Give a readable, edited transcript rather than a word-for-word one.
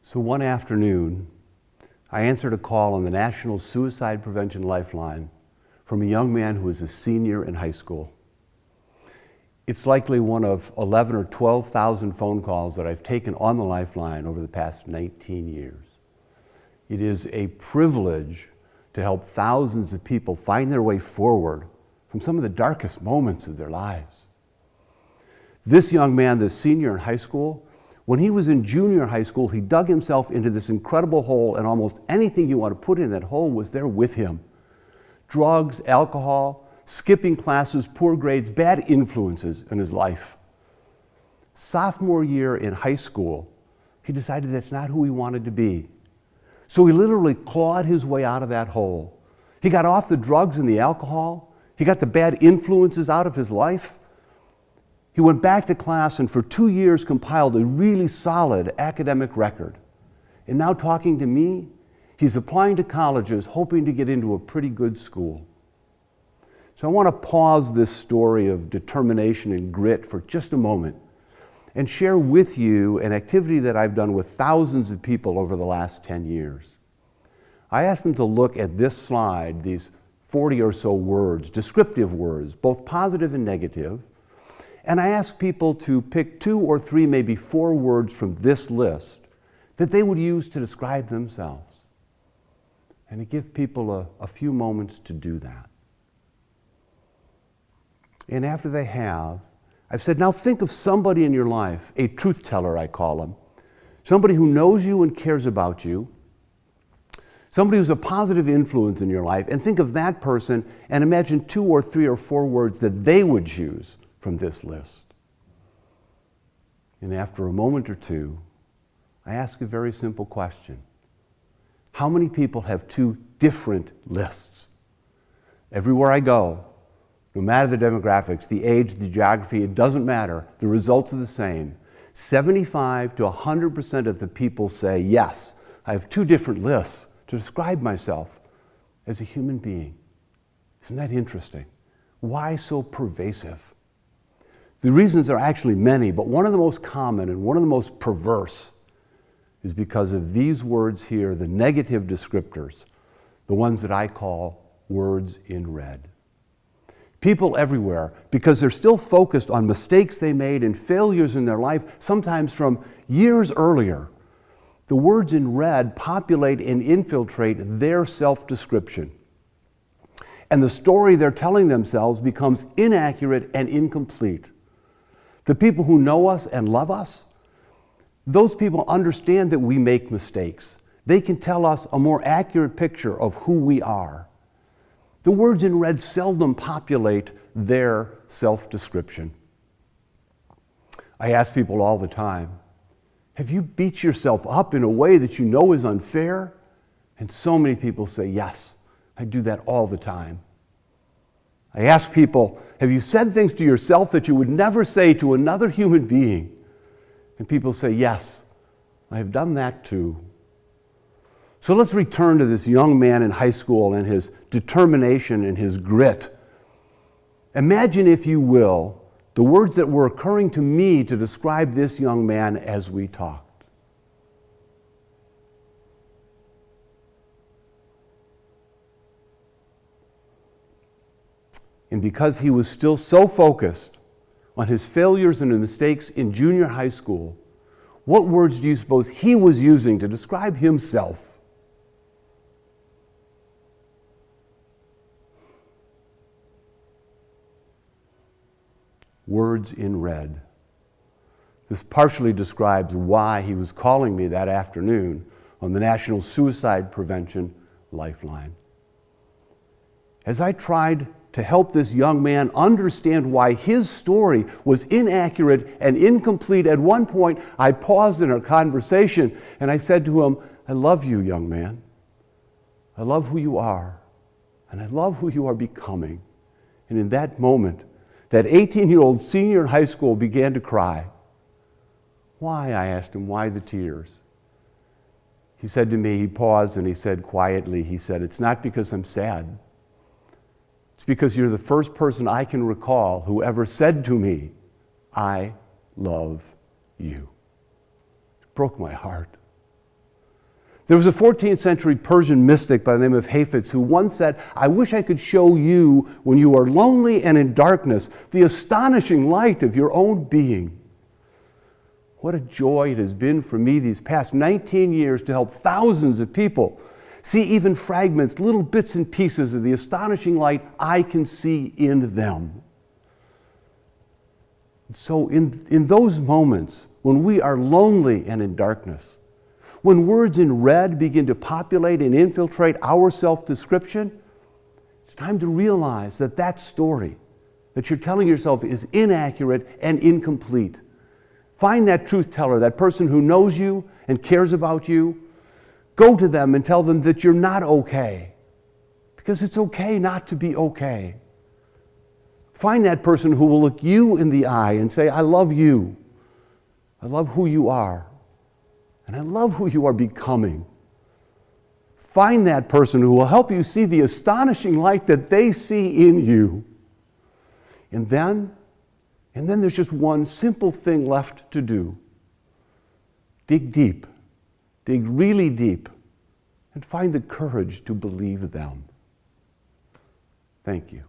So one afternoon, I answered a call on the National Suicide Prevention Lifeline from a young man who was a senior in high school. It's likely one of 11 or 12,000 phone calls that I've taken on the Lifeline over the past 19 years. It is a privilege to help thousands of people find their way forward from some of the darkest moments of their lives. This young man, this senior in high school, when he was in junior high school, he dug himself into this incredible hole, and almost anything you want to put in that hole was there with him. Drugs, alcohol, skipping classes, poor grades, bad influences in his life. Sophomore year in high school, he decided that's not who he wanted to be. So he literally clawed his way out of that hole. He got off the drugs and the alcohol. He got the bad influences out of his life. He went back to class and for 2 years compiled a really solid academic record. And now talking to me, he's applying to colleges hoping to get into a pretty good school. So I want to pause this story of determination and grit for just a moment and share with you an activity that I've done with thousands of people over the last 10 years. I asked them to look at this slide, these 40 or so words, descriptive words, both positive and negative, and I asked people to pick 2 or 3, maybe 4 words from this list that they would use to describe themselves, and to give people a few moments to do that. And after they have, I've said, now think of somebody in your life, a truth teller I call them, somebody who knows you and cares about you, somebody who's a positive influence in your life, and think of that person and imagine 2 or 3 or 4 words that they would choose from this list. And after a moment or two, I ask a very simple question. How many people have 2 different lists? Everywhere I go, no matter the demographics, the age, the geography, it doesn't matter. The results are the same. 75 to 100% of the people say, yes, I have 2 different lists to describe myself as a human being. Isn't that interesting? Why so pervasive? The reasons are actually many, but one of the most common and one of the most perverse is because of these words here, the negative descriptors, the ones that I call words in red. People everywhere, because they're still focused on mistakes they made and failures in their life, sometimes from years earlier, the words in red populate and infiltrate their self-description. And the story they're telling themselves becomes inaccurate and incomplete. The people who know us and love us, those people understand that we make mistakes. They can tell us a more accurate picture of who we are. The words in red seldom populate their self-description. I ask people all the time, have you beat yourself up in a way that you know is unfair? And so many people say, yes, I do that all the time. I ask people, have you said things to yourself that you would never say to another human being? And people say, yes, I have done that too. So let's return to this young man in high school and his determination and his grit. Imagine, if you will, the words that were occurring to me to describe this young man as we talked. And because he was still so focused on his failures and mistakes in junior high school, what words do you suppose he was using to describe himself? Words in red. This partially describes why he was calling me that afternoon on the National Suicide Prevention Lifeline. As I tried to help this young man understand why his story was inaccurate and incomplete, at one point I paused in our conversation and I said to him, I love you, young man. I love who you are, and I love who you are becoming. And in that moment, that 18-year-old senior in high school began to cry. Why? I asked him, why the tears? He said to me, he paused and he said quietly, he said, it's not because I'm sad. It's because you're the first person I can recall who ever said to me, I love you. It broke my heart. There was a 14th century Persian mystic by the name of Hafiz who once said, "I wish I could show you, when you are lonely and in darkness, the astonishing light of your own being." What a joy it has been for me these past 19 years to help thousands of people see even fragments, little bits and pieces of the astonishing light I can see in them. So in those moments when we are lonely and in darkness, when words in red begin to populate and infiltrate our self-description, it's time to realize that that story that you're telling yourself is inaccurate and incomplete. Find that truth teller, that person who knows you and cares about you. Go to them and tell them that you're not okay, because it's okay not to be okay. Find that person who will look you in the eye and say, "I love you. I love who you are. And I love who you are becoming." Find that person who will help you see the astonishing light that they see in you. And then there's just one simple thing left to do. Dig deep. Dig really deep. And find the courage to believe them. Thank you.